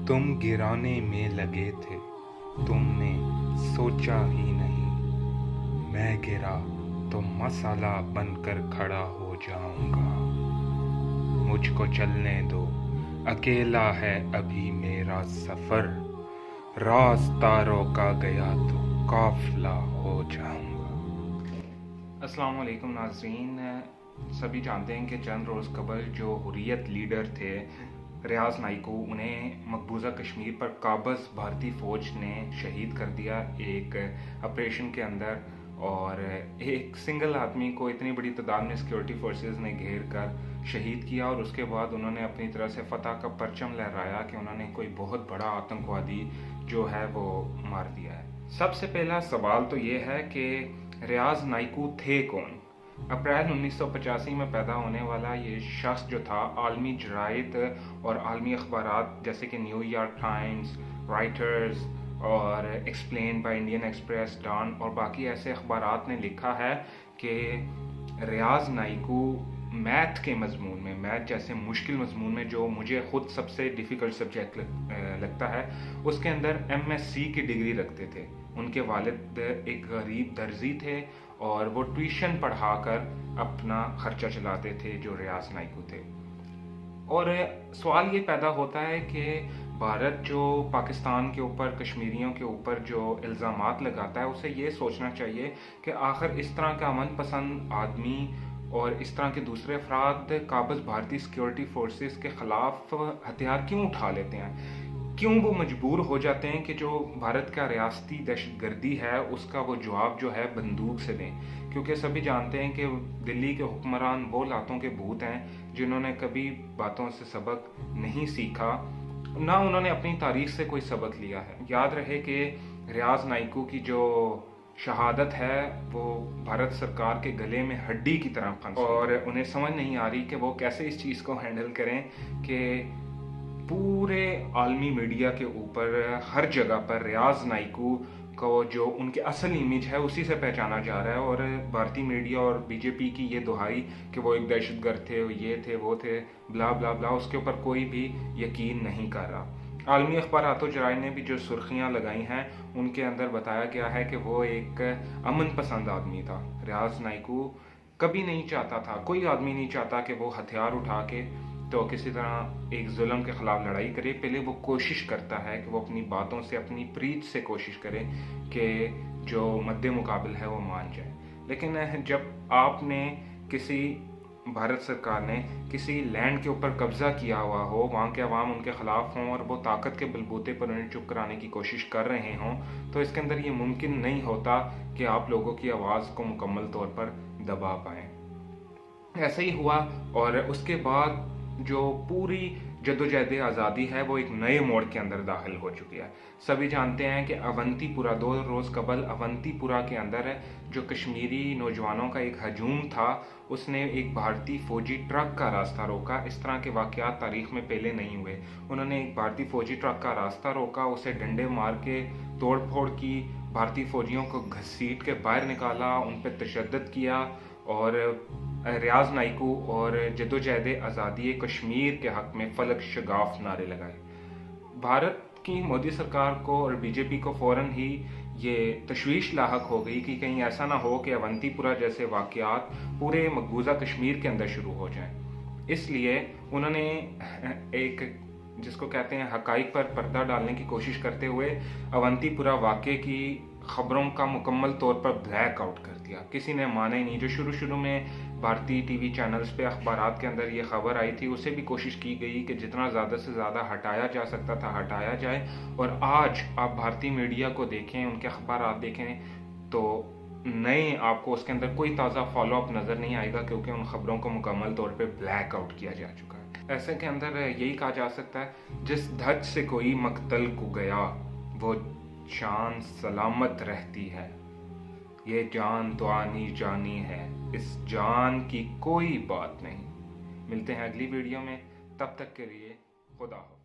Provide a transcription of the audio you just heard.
तुम गिराने में लगे थे, तुमने सोचा ही नहीं, मैं गिरा तो मसाला बनकर खड़ा हो जाऊंगा। मुझको चलने दो, अकेला है अभी मेरा सफर, रास्ता रोका गया तो काफिला हो जाऊंगा। अस्सलाम वालेकुम नाज़रीन, सभी जानते हैं कि चंद रोज़ कबल जो हुर्रियत लीडर थे रियाज नाइकू, उन्हें मकबूजा कश्मीर पर काबज़ भारतीय फ़ौज ने शहीद कर दिया एक ऑपरेशन के अंदर। और एक सिंगल आदमी को इतनी बड़ी तादाद में सिक्योरिटी फोर्सेस ने घेर कर शहीद किया, और उसके बाद उन्होंने अपनी तरह से फतह का परचम लहराया कि उन्होंने कोई बहुत बड़ा आतंकवादी जो है वो मार दिया है। सबसे पहला सवाल तो ये है कि रियाज नाइकू थे कौन? अप्रैल 1985 में पैदा होने वाला ये शख्स जो था, आलमी जराइद और आलमी अखबारात जैसे कि न्यूयॉर्क टाइम्स, राइटर्स और explain by Indian Express, Dawn और बाकी ऐसे अखबारात ने लिखा है कि रियाज नाइकू मैथ के मजमून में, मैथ जैसे मुश्किल मजमून में जो मुझे खुद सबसे डिफ़िकल्ट सब्जेक्ट लगता है, उसके अंदर MSc की डिग्री रखते थे। उनके वालिद एक गरीब दर्जी थे और वो ट्यूशन पढ़ाकर अपना खर्चा चलाते थे, जो रियाज नाइकू थे। और सवाल ये पैदा होता है कि भारत जो पाकिस्तान के ऊपर, कश्मीरियों के ऊपर जो इल्ज़ामात लगाता है, उसे ये सोचना चाहिए कि आखिर इस तरह का अमन पसंद आदमी और इस तरह के दूसरे अफराद काबज़ भारतीय सिक्योरिटी फोर्सेस के ख़िलाफ़ हथियार क्यों उठा लेते हैं, क्यों वो मजबूर हो जाते हैं कि जो भारत का रियासती दहशतगर्दी है उसका वो जवाब जो है बंदूक से दें। क्योंकि सभी जानते हैं कि दिल्ली के हुक्मरान वो लातों के भूत हैं जिन्होंने कभी बातों से सबक नहीं सीखा, ना उन्होंने अपनी तारीख से कोई सबक लिया है। याद रहे कि रियाज नाइकू की जो शहादत है वो भारत सरकार के गले में हड्डी की तरह फंस, और उन्हें समझ नहीं आ रही कि वो कैसे इस चीज़ को हैंडल करें कि पूरे आलमी मीडिया के ऊपर हर जगह पर रियाज नाइकू को जो उनके असल इमेज है उसी से पहचाना जा रहा है, और भारतीय मीडिया और बीजेपी की ये दुहाई कि वो एक दहशतगर्द थे, ये थे, वो थे, ब्ला ब्ला ब्ला, उसके ऊपर कोई भी यकीन नहीं कर रहा। आलमी अखबारात और जराइद ने भी जो सुर्खियाँ लगाई हैं उनके अंदर बताया गया है कि वो एक अमन पसंद आदमी था। रियाज नाइकू कभी नहीं चाहता था, कोई आदमी नहीं चाहता कि वो हथियार उठा के तो किसी तरह एक जुल्म के ख़िलाफ़ लड़ाई करे। पहले वो कोशिश करता है कि वो अपनी बातों से, अपनी प्रीत से कोशिश करे कि जो मद्दे मुकाबिल है वो मान जाए। लेकिन जब आपने किसी, भारत सरकार ने किसी लैंड के ऊपर कब्ज़ा किया हुआ हो, वहाँ के अवाम उनके ख़िलाफ़ हों और वो ताकत के बलबूते पर उन्हें चुप कराने की कोशिश कर रहे हों, तो इसके अंदर ये मुमकिन नहीं होता कि आप लोगों की आवाज़ को मुकम्मल तौर पर दबा पाएँ। ऐसा ही हुआ, और उसके बाद जो पूरी जद्दोजहद आज़ादी है वो एक नए मोड़ के अंदर दाखिल हो चुकी है। सभी जानते हैं कि अवंतीपुरा, 2 रोज़ कबल अवंतीपुरा के अंदर जो कश्मीरी नौजवानों का एक हजूम था, उसने एक भारतीय फ़ौजी ट्रक का रास्ता रोका। इस तरह के वाक़यात तारीख़ में पहले नहीं हुए। उन्होंने एक भारतीय फ़ौजी ट्रक का रास्ता रोका, उसे डंडे मार के तोड़ फोड़ की, भारतीय फ़ौजियों को घसीट के बाहर निकाला, उन पर तशद्दुद किया और रियाज नाइकू और जद्दोजहद आज़ादी कश्मीर के हक़ में फलक शगाफ नारे लगाए। भारत की मोदी सरकार को और बीजेपी को फ़ौरन ही ये तशवीश लाहक हो गई कि कहीं ऐसा ना हो कि अवंतीपुरा जैसे वाक़यात पूरे मकबूजा कश्मीर के अंदर शुरू हो जाएं। इसलिए उन्होंने एक, जिसको कहते हैं, हक़ाइक़ पर पर्दा डालने की कोशिश करते हुए अवंतीपुरा वाक़े की ख़बरों का मुकम्मल तौर पर ब्लैक आउट कर दिया। किसी ने माना ही नहीं। जो शुरू में भारतीय टीवी चैनल्स पे, अखबारात के अंदर ये खबर आई थी, उसे भी कोशिश की गई कि जितना ज़्यादा से ज़्यादा हटाया जा सकता था हटाया जाए। और आज आप भारतीय मीडिया को देखें, उनके अखबारात देखें, तो नए आपको उसके अंदर कोई ताज़ा फॉलोअप नज़र नहीं आएगा, क्योंकि उन खबरों को मुकम्मल तौर पर ब्लैक आउट किया जा चुका है। ऐसे के अंदर यही कहा जा सकता है, जिस धज से कोई मकतल को गया वो जान सलामत रहती है। ये जान तो आनी जानी है, इस जान की कोई बात नहीं। मिलते हैं अगली वीडियो में, तब तक के लिए खुदा हाफ़िज़।